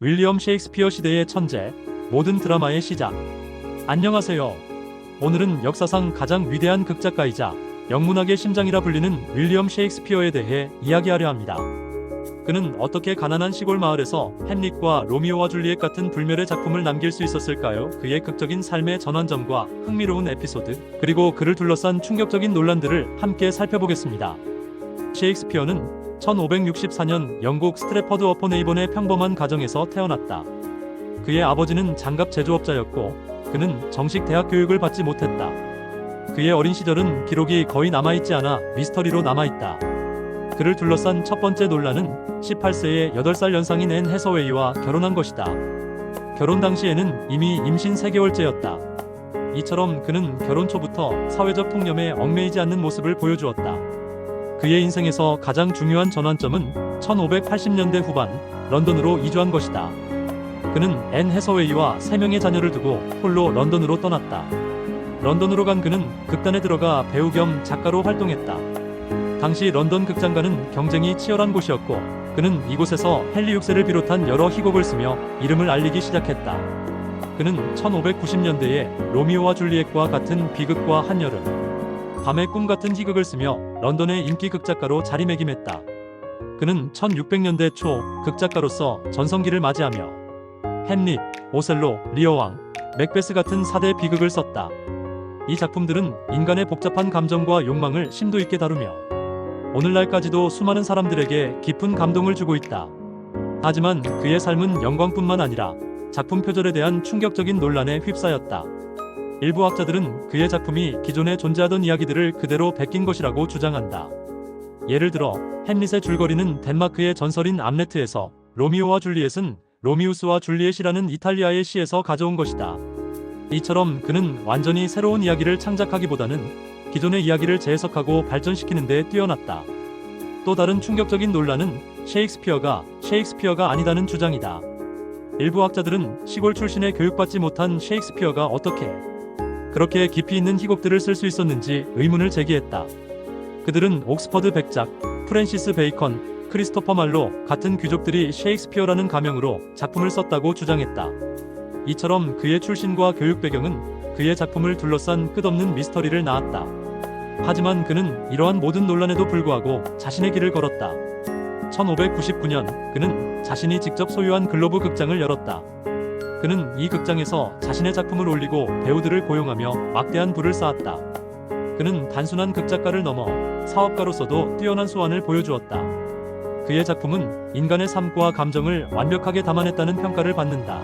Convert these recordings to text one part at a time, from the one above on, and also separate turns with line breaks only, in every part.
윌리엄 셰익스피어 시대의 천재, 모든 드라마의 시작. 안녕하세요. 오늘은 역사상 가장 위대한 극작가이자 영문학의 심장이라 불리는 윌리엄 셰익스피어에 대해 이야기하려 합니다. 그는 어떻게 가난한 시골 마을에서 햄릿과 로미오와 줄리엣 같은 불멸의 작품을 남길 수 있었을까요? 그의 극적인 삶의 전환점과 흥미로운 에피소드, 그리고 그를 둘러싼 충격적인 논란들을 함께 살펴보겠습니다. 셰익스피어는 1564년 영국 스트래퍼드 어폰 에이번의 평범한 가정에서 태어났다. 그의 아버지는 장갑 제조업자였고 그는 정식 대학 교육을 받지 못했다. 그의 어린 시절은 기록이 거의 남아있지 않아 미스터리로 남아있다. 그를 둘러싼 첫 번째 논란은 18세의 8살 연상인 앤 해서웨이와 결혼한 것이다. 결혼 당시에는 이미 임신 3개월째였다. 이처럼 그는 결혼 초부터 사회적 통념에 얽매이지 않는 모습을 보여주었다. 그의 인생에서 가장 중요한 전환점은 1580년대 후반 런던으로 이주한 것이다. 그는 앤 해서웨이와 3명의 자녀를 두고 홀로 런던으로 떠났다. 런던으로 간 그는 극단에 들어가 배우 겸 작가로 활동했다. 당시 런던 극장가는 경쟁이 치열한 곳이었고 그는 이곳에서 헨리 6세를 비롯한 여러 희곡을 쓰며 이름을 알리기 시작했다. 그는 1590년대에 로미오와 줄리엣과 같은 비극과 한여름, 밤의 꿈 같은 희극을 쓰며 런던의 인기 극작가로 자리매김했다. 그는 1600년대 초 극작가로서 전성기를 맞이하며 햄릿, 오셀로, 리어왕, 맥베스 같은 4대 비극을 썼다. 이 작품들은 인간의 복잡한 감정과 욕망을 심도 있게 다루며 오늘날까지도 수많은 사람들에게 깊은 감동을 주고 있다. 하지만 그의 삶은 영광뿐만 아니라 작품 표절에 대한 충격적인 논란에 휩싸였다. 일부 학자들은 그의 작품이 기존에 존재하던 이야기들을 그대로 베낀 것이라고 주장한다. 예를 들어 햄릿의 줄거리는 덴마크의 전설인 암레트에서, 로미오와 줄리엣은 로미우스와 줄리엣이라는 이탈리아의 시에서 가져온 것이다. 이처럼 그는 완전히 새로운 이야기를 창작하기보다는 기존의 이야기를 재해석하고 발전시키는 데 뛰어났다. 또 다른 충격적인 논란은 셰익스피어가 아니다는 주장이다. 일부 학자들은 시골 출신의 교육받지 못한 셰익스피어가 어떻게 그렇게 깊이 있는 희곡들을 쓸 수 있었는지 의문을 제기했다. 그들은 옥스퍼드 백작, 프랜시스 베이컨, 크리스토퍼 말로 같은 귀족들이 셰익스피어라는 가명으로 작품을 썼다고 주장했다. 이처럼 그의 출신과 교육 배경은 그의 작품을 둘러싼 끝없는 미스터리를 낳았다. 하지만 그는 이러한 모든 논란에도 불구하고 자신의 길을 걸었다. 1599년 그는 자신이 직접 소유한 글로브 극장을 열었다. 그는 이 극장에서 자신의 작품을 올리고 배우들을 고용하며 막대한 부를 쌓았다. 그는 단순한 극작가를 넘어 사업가로서도 뛰어난 수완을 보여주었다. 그의 작품은 인간의 삶과 감정을 완벽하게 담아냈다는 평가를 받는다.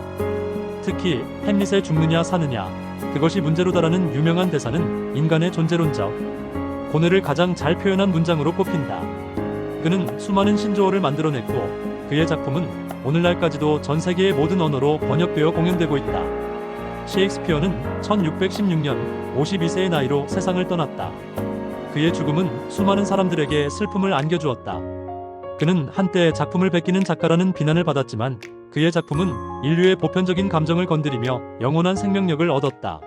특히 햄릿의 죽느냐 사느냐, 그것이 문제로다라는 유명한 대사는 인간의 존재론적 고뇌를 가장 잘 표현한 문장으로 꼽힌다. 그는 수많은 신조어를 만들어냈고 그의 작품은 오늘날까지도 전 세계의 모든 언어로 번역되어 공연되고 있다. 셰익스피어는 1616년 52세의 나이로 세상을 떠났다. 그의 죽음은 수많은 사람들에게 슬픔을 안겨주었다. 그는 한때 작품을 베끼는 작가라는 비난을 받았지만 그의 작품은 인류의 보편적인 감정을 건드리며 영원한 생명력을 얻었다.